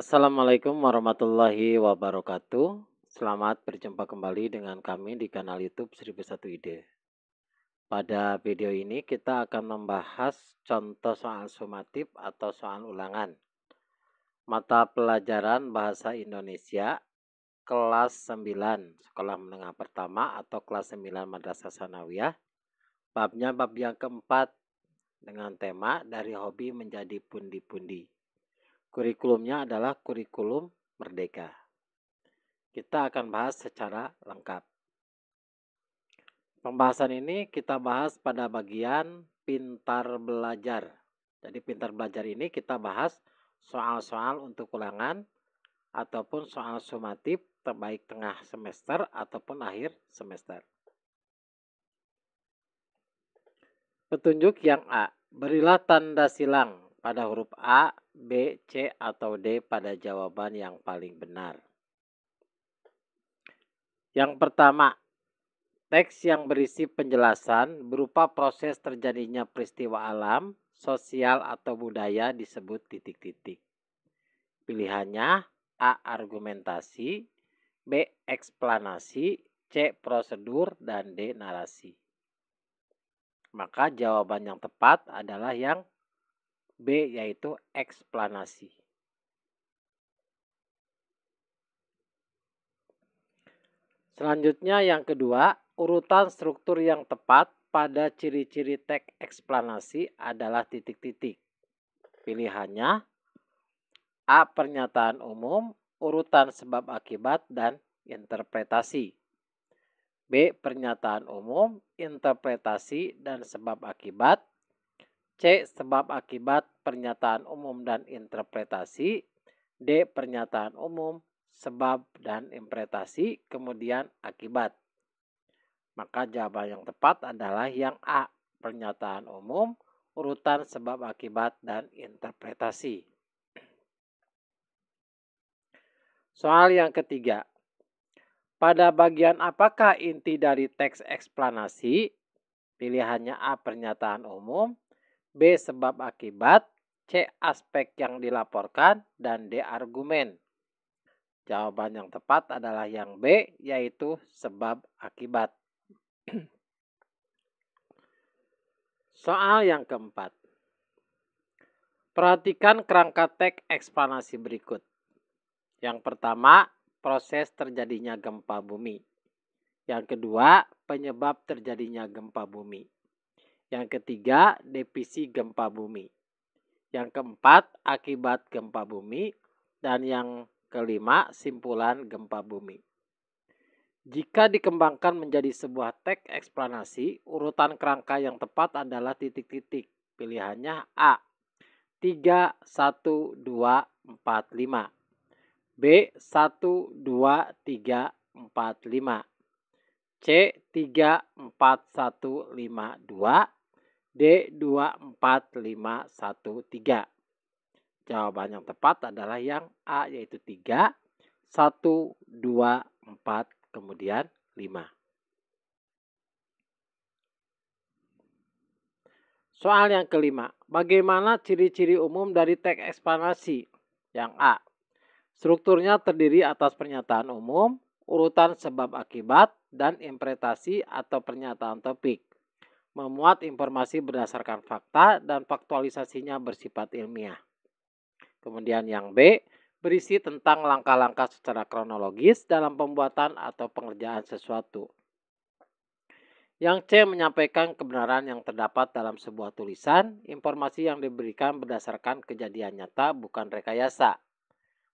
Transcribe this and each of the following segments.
Assalamualaikum warahmatullahi wabarakatuh. Selamat berjumpa kembali dengan kami di kanal YouTube 1001 Ide. Pada video ini kita akan membahas contoh soal sumatif atau soal ulangan. Mata pelajaran Bahasa Indonesia kelas 9 Sekolah Menengah Pertama atau kelas 9 Madrasah Sanawiyah. Babnya bab yang keempat dengan tema dari hobi menjadi pundi-pundi. Kurikulumnya adalah kurikulum merdeka. Kita akan bahas secara lengkap. Pembahasan ini kita bahas pada bagian pintar belajar. Jadi pintar belajar ini kita bahas soal-soal untuk ulangan ataupun soal sumatif terbaik tengah semester ataupun akhir semester. Petunjuk yang A. Berilah tanda silang pada huruf A, B, C, atau D pada jawaban yang paling benar. Yang pertama, teks yang berisi penjelasan berupa proses terjadinya peristiwa alam, sosial, atau budaya disebut titik-titik. Pilihannya A. Argumentasi, B. Eksplanasi, C. Prosedur, dan D. Narasi. Maka jawaban yang tepat adalah yang B, yaitu eksplanasi. Selanjutnya yang kedua, urutan struktur yang tepat pada ciri-ciri teks eksplanasi adalah titik-titik. Pilihannya A. Pernyataan umum, urutan sebab akibat, dan interpretasi. B. Pernyataan umum, interpretasi, dan sebab akibat. C. Sebab akibat, pernyataan umum, dan interpretasi. D. Pernyataan umum, sebab, dan interpretasi, kemudian akibat. Maka jawaban yang tepat adalah yang A. Pernyataan umum, urutan sebab akibat, dan interpretasi. Soal yang ketiga. Pada bagian apakah inti dari teks eksplanasi? Pilihannya A. Pernyataan umum, B. Sebab akibat, C. Aspek yang dilaporkan, dan D. Argumen. Jawaban yang tepat adalah yang B, yaitu sebab akibat. Soal yang keempat. Perhatikan kerangka teks eksplanasi berikut. Yang pertama, proses terjadinya gempa bumi. Yang kedua, penyebab terjadinya gempa bumi. Yang ketiga, definisi gempa bumi. Yang keempat, akibat gempa bumi. Dan yang kelima, simpulan gempa bumi. Jika dikembangkan menjadi sebuah teks eksplanasi, urutan kerangka yang tepat adalah titik-titik. Pilihannya A. 3, 1, 2, 4, 5. B. 1, 2, 3, 4, 5. C. 3, 4, 1, 5, 2. D. 2, 4, 5, 1, 3. Jawaban yang tepat adalah yang A, yaitu 3, 1, 2, 4, kemudian 5. Soal yang kelima. Bagaimana ciri-ciri umum dari teks eksplanasi? Yang A. Strukturnya terdiri atas pernyataan umum, urutan sebab akibat, dan interpretasi atau pernyataan topik. Memuat informasi berdasarkan fakta dan faktualisasinya bersifat ilmiah. Kemudian yang B, berisi tentang langkah-langkah secara kronologis dalam pembuatan atau pengerjaan sesuatu. Yang C, menyampaikan kebenaran yang terdapat dalam sebuah tulisan, informasi yang diberikan berdasarkan kejadian nyata bukan rekayasa.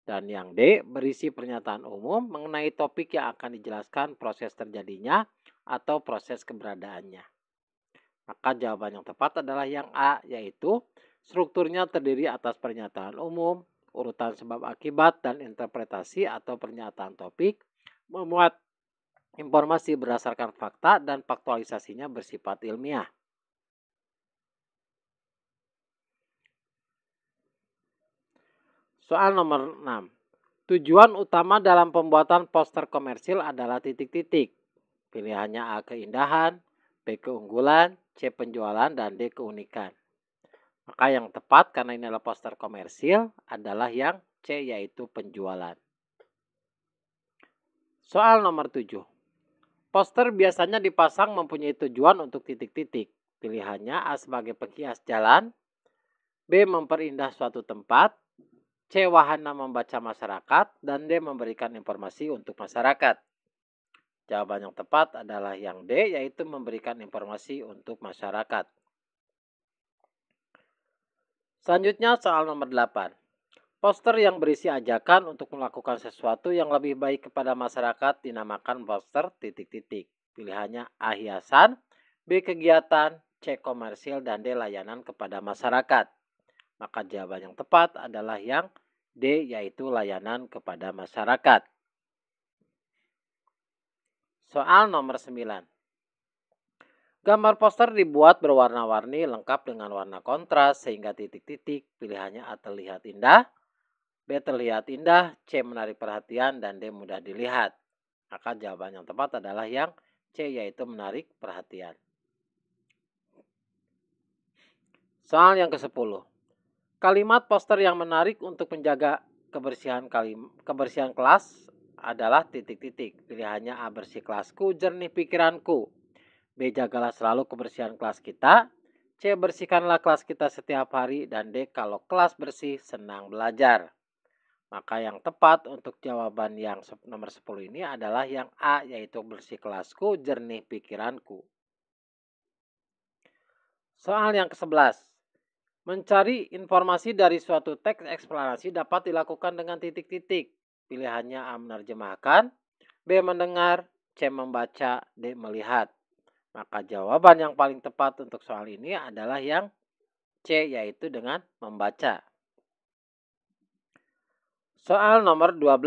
Dan yang D, berisi pernyataan umum mengenai topik yang akan dijelaskan proses terjadinya atau proses keberadaannya. Maka jawaban yang tepat adalah yang A, yaitu strukturnya terdiri atas pernyataan umum, urutan sebab akibat, dan interpretasi atau pernyataan topik, memuat informasi berdasarkan fakta dan faktualisasinya bersifat ilmiah. Soal nomor 6. Tujuan utama dalam pembuatan poster komersil adalah titik-titik. Pilihannya A. Keindahan, B. Keunggulan, C. Penjualan, dan D. Keunikan. Maka yang tepat karena ini adalah poster komersil adalah yang C yaitu penjualan. Soal nomor 7. Poster biasanya dipasang mempunyai tujuan untuk titik-titik. Pilihannya A sebagai penghias jalan, B memperindah suatu tempat, C wahana membaca masyarakat, dan D memberikan informasi untuk masyarakat. Jawaban yang tepat adalah yang D, yaitu memberikan informasi untuk masyarakat. Selanjutnya soal nomor 8. Poster yang berisi ajakan untuk melakukan sesuatu yang lebih baik kepada masyarakat dinamakan poster titik-titik. Pilihannya A hiasan, B kegiatan, C komersil, dan D layanan kepada masyarakat. Maka jawaban yang tepat adalah yang D, yaitu layanan kepada masyarakat. Soal nomor 9. Gambar poster dibuat berwarna-warni lengkap dengan warna kontras sehingga titik-titik pilihannya A terlihat indah, B terlihat indah, C menarik perhatian, dan D mudah dilihat. Maka jawaban yang tepat adalah yang C, yaitu menarik perhatian. Soal yang ke-10. Kalimat poster yang menarik untuk menjaga kebersihan kelas adalah titik-titik. Pilihannya A bersih kelasku, jernih pikiranku. B jagalah selalu kebersihan kelas kita. C bersihkanlah kelas kita setiap hari. Dan D kalau kelas bersih senang belajar. Maka yang tepat untuk jawaban yang nomor 10 ini adalah yang A, yaitu bersih kelasku, jernih pikiranku. Soal yang ke-11. Mencari informasi dari suatu teks eksplanasi dapat dilakukan dengan titik-titik. Pilihannya A menerjemahkan, B mendengar, C membaca, D melihat. Maka jawaban yang paling tepat untuk soal ini adalah yang C, yaitu dengan membaca. Soal nomor 12.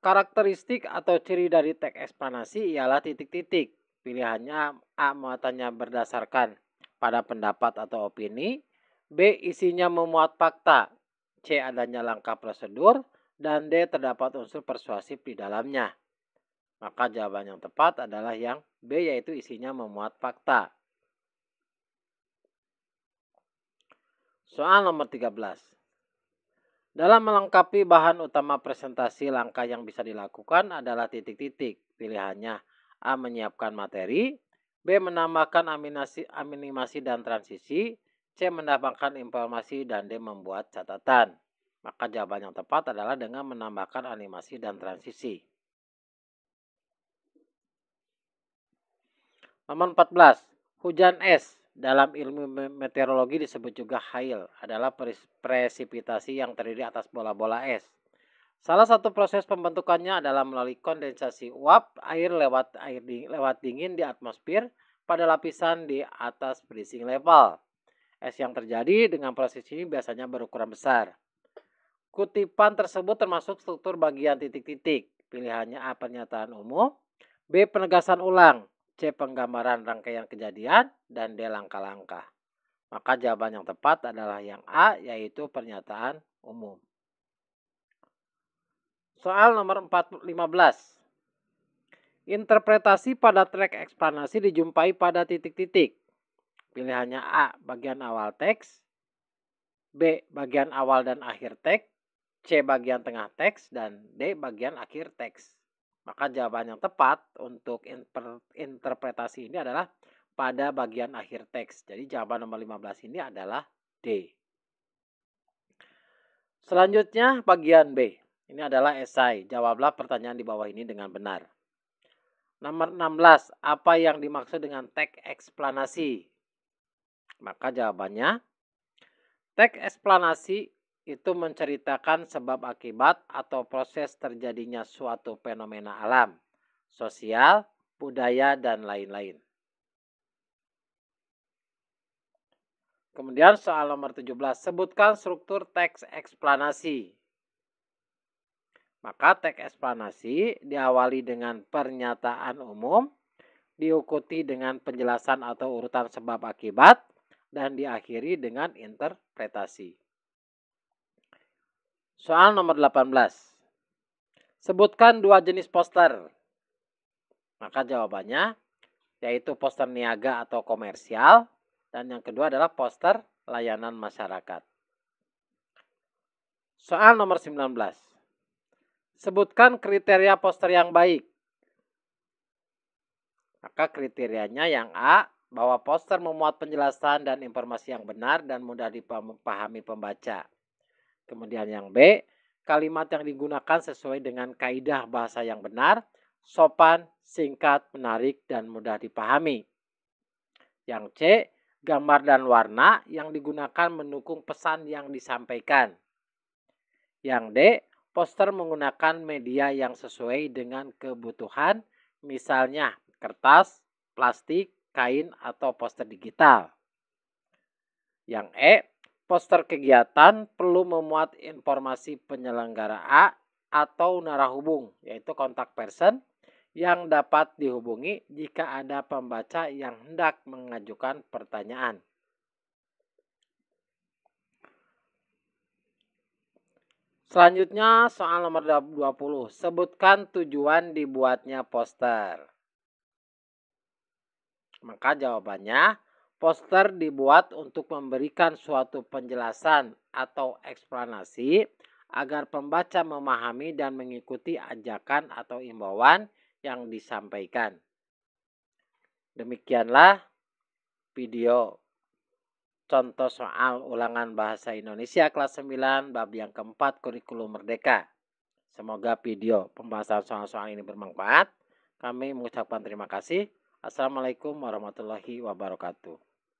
Karakteristik atau ciri dari teks eksplanasi ialah titik-titik. Pilihannya A muatannya berdasarkan pada pendapat atau opini, B isinya memuat fakta, C adanya langkah prosedur, dan D terdapat unsur persuasif di dalamnya. Maka jawaban yang tepat adalah yang B, yaitu isinya memuat fakta. Soal nomor 13. Dalam melengkapi bahan utama presentasi, langkah yang bisa dilakukan adalah titik-titik. Pilihannya A menyiapkan materi, B menambahkan animasi dan transisi, C menambahkan informasi, dan D membuat catatan. Maka jawaban yang tepat adalah dengan menambahkan animasi dan transisi. Nomor 14. Hujan es. Dalam ilmu meteorologi disebut juga hail, adalah presipitasi yang terdiri atas bola-bola es. Salah satu proses pembentukannya adalah melalui kondensasi uap air lewat dingin di atmosfer pada lapisan di atas freezing level. Es yang terjadi dengan proses ini biasanya berukuran besar. Kutipan tersebut termasuk struktur bagian titik-titik. Pilihannya A pernyataan umum, B penegasan ulang, C penggambaran rangkaian kejadian, dan D langkah-langkah. Maka jawaban yang tepat adalah yang A, yaitu pernyataan umum. Soal nomor 15. Interpretasi pada teks eksplanasi dijumpai pada titik-titik. Pilihannya A, bagian awal teks, B, bagian awal dan akhir teks, C, bagian tengah teks, dan D, bagian akhir teks. Maka jawaban yang tepat untuk interpretasi ini adalah pada bagian akhir teks. Jadi jawaban nomor 15 ini adalah D. Selanjutnya bagian B. Ini adalah esai. Jawablah pertanyaan di bawah ini dengan benar. Nomor 16. Apa yang dimaksud dengan teks eksplanasi? Maka jawabannya, teks eksplanasi itu menceritakan sebab akibat atau proses terjadinya suatu fenomena alam, sosial, budaya, dan lain-lain. Kemudian soal nomor 17, sebutkan struktur teks eksplanasi. Maka teks eksplanasi diawali dengan pernyataan umum, diikuti dengan penjelasan atau urutan sebab akibat, dan diakhiri dengan interpretasi. Soal nomor 18. Sebutkan dua jenis poster. Maka jawabannya yaitu poster niaga atau komersial, dan yang kedua adalah poster layanan masyarakat. Soal nomor 19. Sebutkan kriteria poster yang baik. Maka kriterianya yang A, bahwa poster memuat penjelasan dan informasi yang benar dan mudah dipahami pembaca. Kemudian yang B, kalimat yang digunakan sesuai dengan kaidah bahasa yang benar, sopan, singkat, menarik, dan mudah dipahami. Yang C, gambar dan warna yang digunakan mendukung pesan yang disampaikan. Yang D, poster menggunakan media yang sesuai dengan kebutuhan, misalnya kertas, plastik, kain, atau poster digital. Yang E, poster kegiatan perlu memuat informasi penyelenggara A atau narahubung, yaitu kontak person, yang dapat dihubungi jika ada pembaca yang hendak mengajukan pertanyaan. Selanjutnya soal nomor 20. Sebutkan tujuan dibuatnya poster. Maka jawabannya, poster dibuat untuk memberikan suatu penjelasan atau eksplanasi agar pembaca memahami dan mengikuti ajakan atau imbauan yang disampaikan. Demikianlah video contoh soal ulangan bahasa Indonesia kelas 9 bab yang keempat kurikulum merdeka. Semoga video pembahasan soal-soal ini bermanfaat. Kami mengucapkan terima kasih. Assalamualaikum warahmatullahi wabarakatuh.